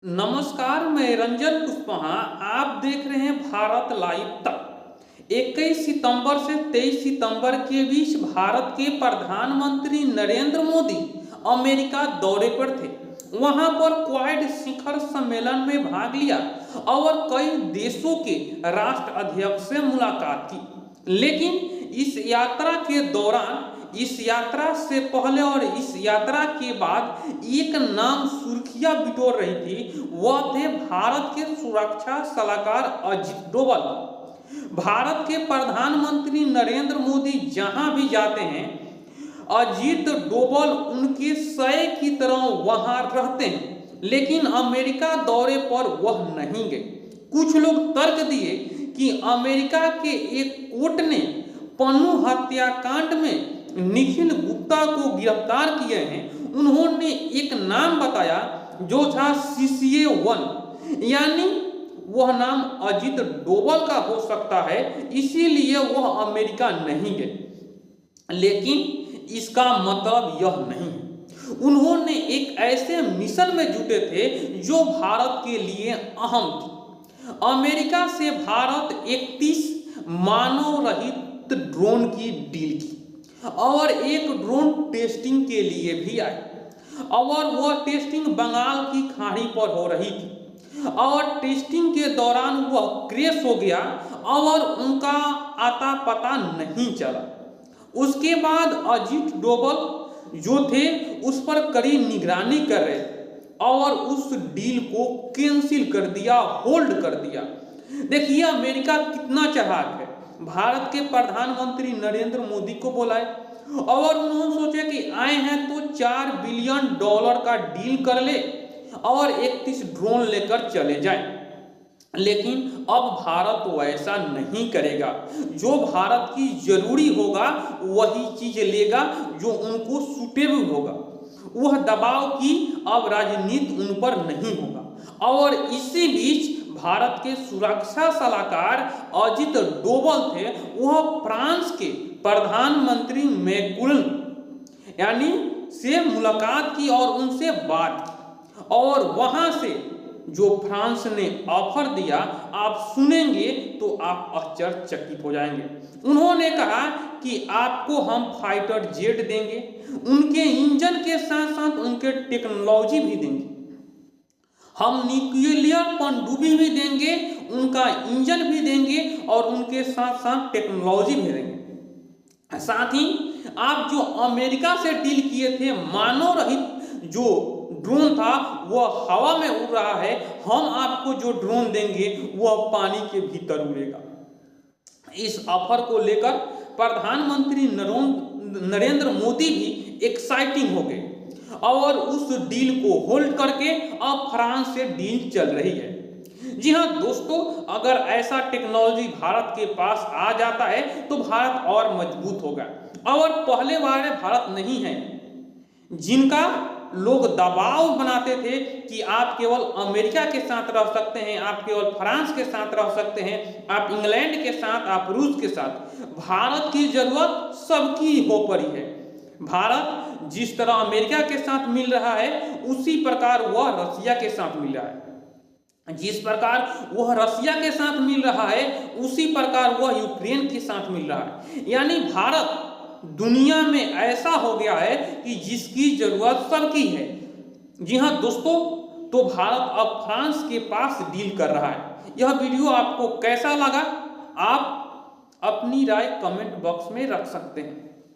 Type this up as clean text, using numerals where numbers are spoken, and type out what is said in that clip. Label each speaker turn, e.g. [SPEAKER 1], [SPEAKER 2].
[SPEAKER 1] नमस्कार, मैं रंजन कुशवाहा। आप देख रहे हैं भारत लाइव तक। 21 सितंबर से 23 सितंबर के बीच भारत के प्रधानमंत्री नरेंद्र मोदी अमेरिका दौरे पर थे। वहां पर क्वाड शिखर सम्मेलन में भाग लिया और कई देशों के राष्ट्र अध्यक्ष से मुलाकात की। लेकिन इस यात्रा के दौरान, इस यात्रा से पहले और इस यात्रा के बाद एक नाम सुर्खियां बिटोर रही थी। वह थे भारत के सुरक्षा सलाहकार अजीत डोभाल। भारत के प्रधानमंत्री नरेंद्र मोदी जहां भी जाते हैं, अजीत डोभाल उनके सय की तरह वहां रहते हैं। लेकिन अमेरिका दौरे पर वह नहीं गए। कुछ लोग तर्क दिए कि अमेरिका के एक कोर्ट ने पन्नू हत्याकांड में निखिल गुप्ता को गिरफ्तार किए हैं। उन्होंने एक नाम बताया जो था CCA-1, यानी वह नाम अजीत डोभाल का हो सकता है, इसीलिए वह अमेरिका नहीं गए। लेकिन इसका मतलब यह नहीं है। उन्होंने एक ऐसे मिशन में जुटे थे जो भारत के लिए अहम थी। अमेरिका से भारत 31 मानव रहित ड्रोन की डील की और एक ड्रोन टेस्टिंग के लिए भी आए, और वह टेस्टिंग बंगाल की खाड़ी पर हो रही थी। और टेस्टिंग के दौरान वह क्रैश हो गया और उनका आता पता नहीं चला। उसके बाद अजीत डोभाल जो थे उस पर कड़ी निगरानी कर रहे थे और उस डील को कैंसिल कर दिया, होल्ड कर दिया। देखिए अमेरिका कितना चालाक है। भारत के प्रधानमंत्री नरेंद्र मोदी को बुलाए और उन्होंने सोचे कि आए हैं तो $4 बिलियन का डील कर ले और 31 ड्रोन लेकर चले जाएं। लेकिन अब भारत वैसा नहीं करेगा। जो भारत की जरूरी होगा वही चीज लेगा जो उनको सूटेबल होगा। वह दबाव की अब राजनीति उन पर नहीं होगा। और इसी बीच भारत के सुरक्षा सलाहकार अजीत डोभाल थे, वह फ्रांस के प्रधानमंत्री मैक्रोन यानी से मुलाकात की और उनसे बात की। और वहां से जो फ्रांस ने ऑफर दिया, आप सुनेंगे तो आप आश्चर्यचकित हो जाएंगे। उन्होंने कहा कि आपको हम फाइटर जेट देंगे, उनके इंजन के साथ साथ उनके टेक्नोलॉजी भी देंगे। हम न्यूक्लियर पनडुब्बी भी देंगे, उनका इंजन भी देंगे और उनके साथ साथ टेक्नोलॉजी भी देंगे। साथ ही आप जो अमेरिका से डील किए थे मानव रहित जो ड्रोन था वह हवा में उड़ रहा है, हम आपको जो ड्रोन देंगे वह पानी के भीतर उड़ेगा। इस ऑफर को लेकर प्रधानमंत्री नरेंद्र मोदी भी एक्साइटिंग हो गए और उस डील को होल्ड करके अब फ्रांस से डील चल रही है। जी हाँ दोस्तों, अगर ऐसा टेक्नोलॉजी भारत के पास आ जाता है तो भारत और मजबूत होगा। और पहले वाले भारत नहीं है जिनका लोग दबाव बनाते थे कि आप केवल अमेरिका के साथ रह सकते हैं, आप केवल फ्रांस के साथ रह सकते हैं, आप इंग्लैंड के साथ, आप रूस के साथ। भारत की जरूरत सबकी हो पड़ी है। भारत जिस तरह अमेरिका के साथ मिल रहा है उसी प्रकार वह रसिया के साथ मिल रहा है। जिस प्रकार वह रसिया के साथ मिल रहा है उसी प्रकार वह यूक्रेन के साथ मिल रहा है। यानी भारत दुनिया में ऐसा हो गया है कि जिसकी जरूरत सबकी है। जी हाँ दोस्तों, तो भारत अब फ्रांस के पास डील कर रहा है। यह वीडियो आपको कैसा लगा, आप अपनी राय कमेंट बॉक्स में रख सकते हैं।